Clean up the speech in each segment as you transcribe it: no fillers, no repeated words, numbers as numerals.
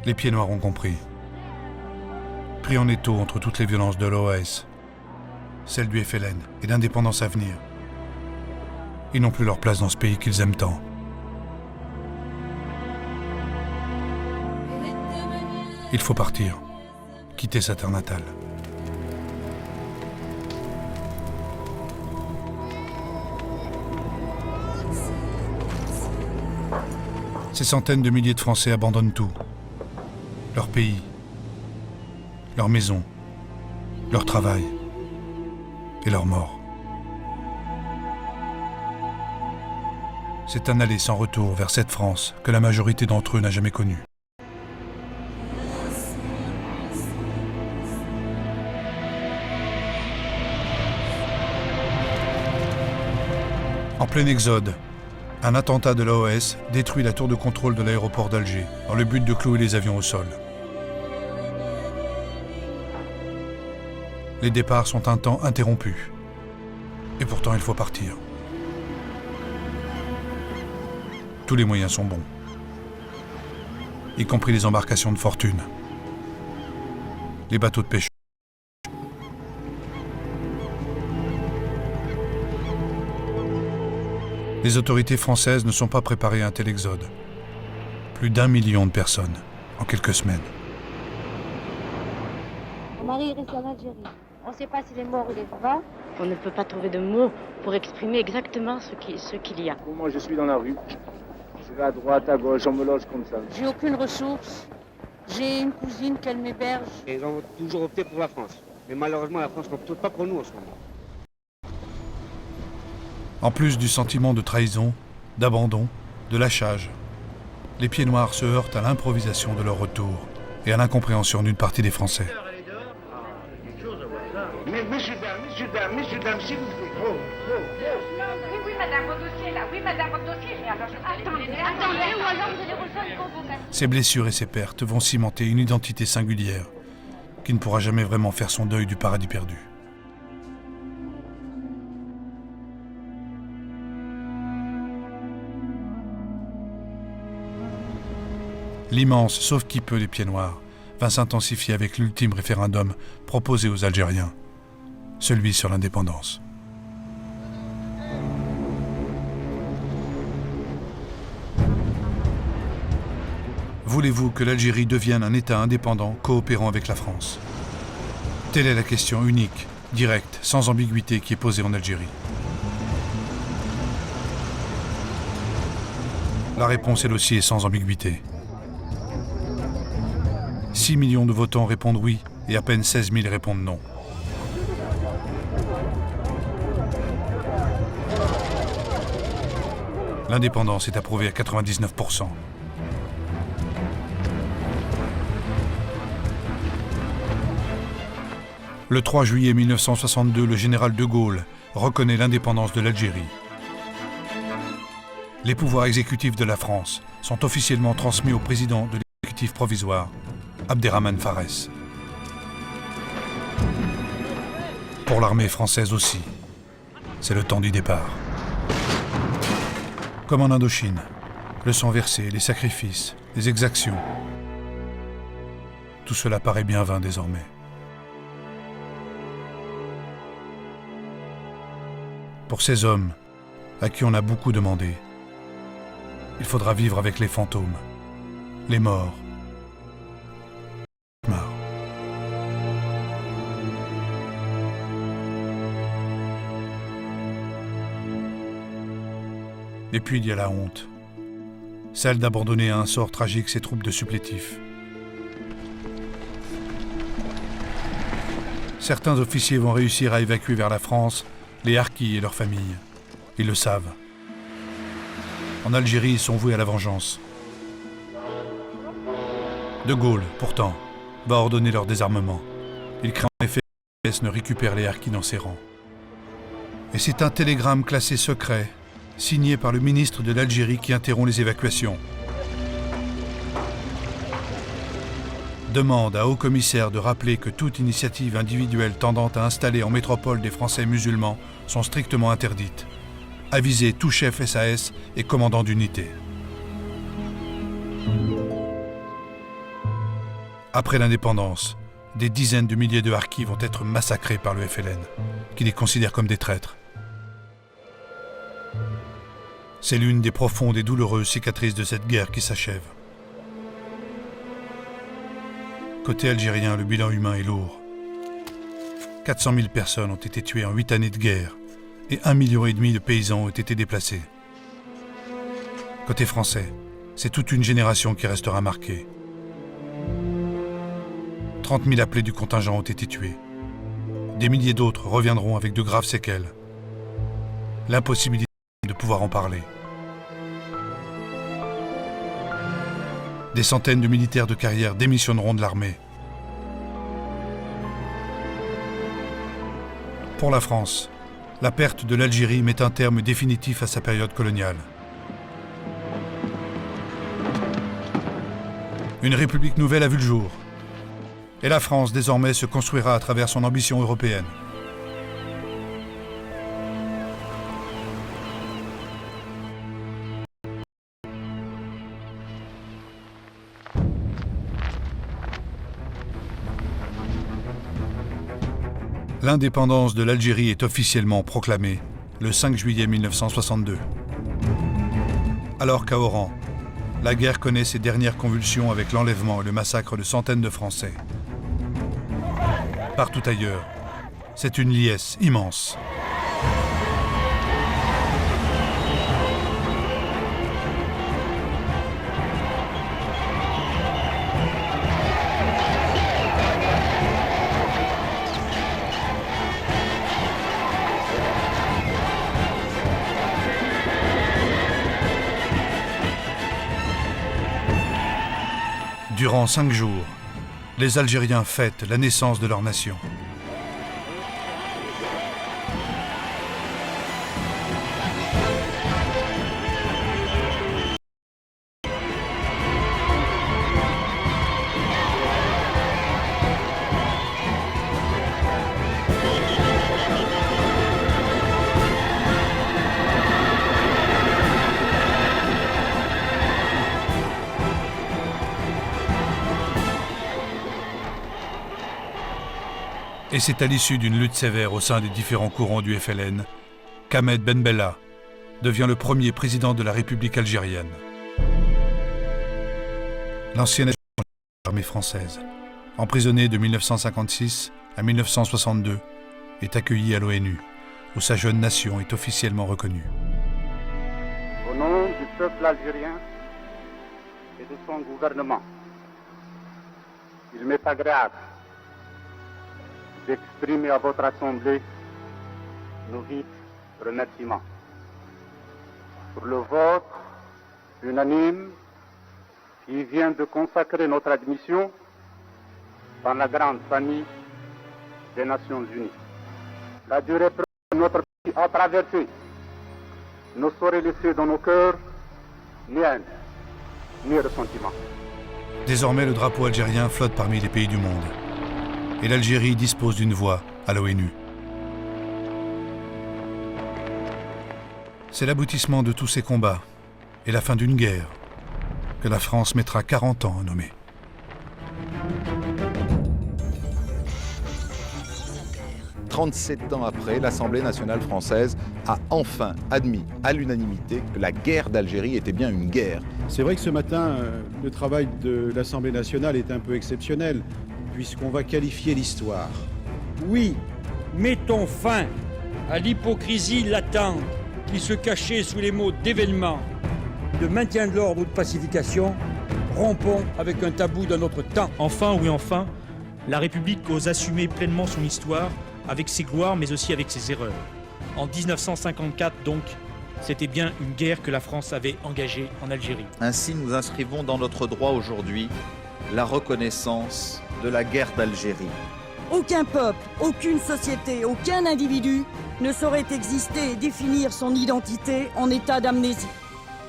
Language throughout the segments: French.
Les pieds noirs ont compris. Pris en étau entre toutes les violences de l'OAS, celles du FLN et l'indépendance à venir, ils n'ont plus leur place dans ce pays qu'ils aiment tant. Il faut partir, quitter sa terre natale. Ces centaines de milliers de Français abandonnent tout. Leur pays, leur maison, leur travail et leur mort. C'est un aller sans retour vers cette France que la majorité d'entre eux n'a jamais connue. En plein exode, un attentat de l'OAS détruit la tour de contrôle de l'aéroport d'Alger dans le but de clouer les avions au sol. Les départs sont un temps interrompus. Et pourtant, il faut partir. Tous les moyens sont bons, y compris les embarcations de fortune, les bateaux de pêche. Les autorités françaises ne sont pas préparées à un tel exode. Plus d'1 million de personnes en quelques semaines. Mon mari reste en Algérie. On ne sait pas s'il est mort ou il est vivant. On ne peut pas trouver de mots pour exprimer exactement ce qu'il y a. Moi, je suis dans la rue. Je vais à droite, à gauche, on me loge comme ça. J'ai aucune ressource. J'ai une cousine qu'elle m'héberge. Ils ont toujours opté pour la France. Mais malheureusement, la France n'opte pas pour nous en ce moment. En plus du sentiment de trahison, d'abandon, de lâchage, les pieds noirs se heurtent à l'improvisation de leur retour et à l'incompréhension d'une partie des Français. Messieurs, dames, s'il vous plaît. Oui, madame, votre dossier là. Oui, madame, votre dossier. Mais alors, attendez, ou alors vous allez rejoindre une convocation. Ces blessures et ces pertes vont cimenter une identité singulière qui ne pourra jamais vraiment faire son deuil du paradis perdu. L'immense sauve-qui-peut des pieds noirs va s'intensifier avec l'ultime référendum proposé aux Algériens, celui sur l'indépendance. Voulez-vous que l'Algérie devienne un État indépendant coopérant avec la France? Telle est la question unique, directe, sans ambiguïté qui est posée en Algérie. La réponse, elle aussi, est sans ambiguïté. 6 millions de votants répondent oui et à peine 16 000 répondent non. L'indépendance est approuvée à 99%. Le 3 juillet 1962, le général de Gaulle reconnaît l'indépendance de l'Algérie. Les pouvoirs exécutifs de la France sont officiellement transmis au président de l'exécutif provisoire, Abderrahmane Farès. Pour l'armée française aussi, c'est le temps du départ. Comme en Indochine, le sang versé, les sacrifices, les exactions, tout cela paraît bien vain désormais. Pour ces hommes, à qui on a beaucoup demandé, il faudra vivre avec les fantômes, les morts, Et puis il y a la honte, celle d'abandonner à un sort tragique ces troupes de supplétifs. Certains officiers vont réussir à évacuer vers la France les harkis et leurs familles. Ils le savent. En Algérie, ils sont voués à la vengeance. De Gaulle, pourtant, va ordonner leur désarmement. Il craint en effet que l'US ne récupère les harkis dans ses rangs. Et c'est un télégramme classé secret, signé par le ministre de l'Algérie qui interrompt les évacuations. Demande à haut-commissaire de rappeler que toute initiative individuelle tendant à installer en métropole des Français musulmans sont strictement interdites. Aviser tout chef SAS et commandant d'unité. Après l'indépendance, des dizaines de milliers de Harkis vont être massacrés par le FLN, qui les considère comme des traîtres. C'est l'une des profondes et douloureuses cicatrices de cette guerre qui s'achève. Côté algérien, le bilan humain est lourd. 400 000 personnes ont été tuées en 8 années de guerre et 1,5 million de paysans ont été déplacés. Côté français, c'est toute une génération qui restera marquée. 30 000 appelés du contingent ont été tués. Des milliers d'autres reviendront avec de graves séquelles. L'impossibilité de pouvoir en parler. Des centaines de militaires de carrière démissionneront de l'armée. Pour la France, la perte de l'Algérie met un terme définitif à sa période coloniale. Une république nouvelle a vu le jour. Et la France, désormais, se construira à travers son ambition européenne. L'indépendance de l'Algérie est officiellement proclamée le 5 juillet 1962. Alors qu'à Oran, la guerre connaît ses dernières convulsions avec l'enlèvement et le massacre de centaines de Français. Partout ailleurs, c'est une liesse immense. Durant 5 jours, les Algériens fêtent la naissance de leur nation. Et c'est à l'issue d'une lutte sévère au sein des différents courants du FLN qu'Ahmed Ben Bella devient le premier président de la République algérienne. L'ancien agent de l'armée française, emprisonné de 1956 à 1962, est accueilli à l'ONU, où sa jeune nation est officiellement reconnue. Au nom du peuple algérien et de son gouvernement, il m'est agréable d'exprimer à votre Assemblée nos vifs remerciements pour le vote unanime qui vient de consacrer notre admission dans la grande famille des Nations Unies. La durée que notre pays a traversée ne saurait laisser dans nos cœurs ni haine, ni ressentiment. Désormais, le drapeau algérien flotte parmi les pays du monde. Et l'Algérie dispose d'une voix à l'ONU. C'est l'aboutissement de tous ces combats et la fin d'une guerre que la France mettra 40 ans à nommer. « 37 ans après, l'Assemblée nationale française a enfin admis à l'unanimité que la guerre d'Algérie était bien une guerre. » C'est vrai que ce matin, le travail de l'Assemblée nationale est un peu exceptionnel, puisqu'on va qualifier l'histoire. Oui, mettons fin à l'hypocrisie latente qui se cachait sous les mots d'événement, de maintien de l'ordre ou de pacification. Rompons avec un tabou de notre temps. Enfin, oui enfin, la République ose assumer pleinement son histoire, avec ses gloires mais aussi avec ses erreurs. En 1954 donc, c'était bien une guerre que la France avait engagée en Algérie. Ainsi, nous inscrivons dans notre droit aujourd'hui la reconnaissance de la guerre d'Algérie. Aucun peuple, aucune société, aucun individu ne saurait exister et définir son identité en état d'amnésie.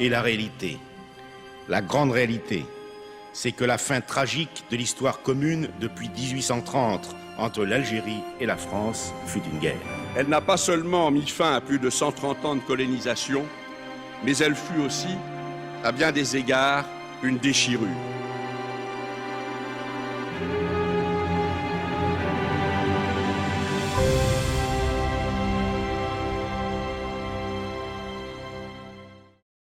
Et la réalité, la grande réalité, c'est que la fin tragique de l'histoire commune depuis 1830 entre l'Algérie et la France fut une guerre. Elle n'a pas seulement mis fin à plus de 130 ans de colonisation, mais elle fut aussi, à bien des égards, une déchirure.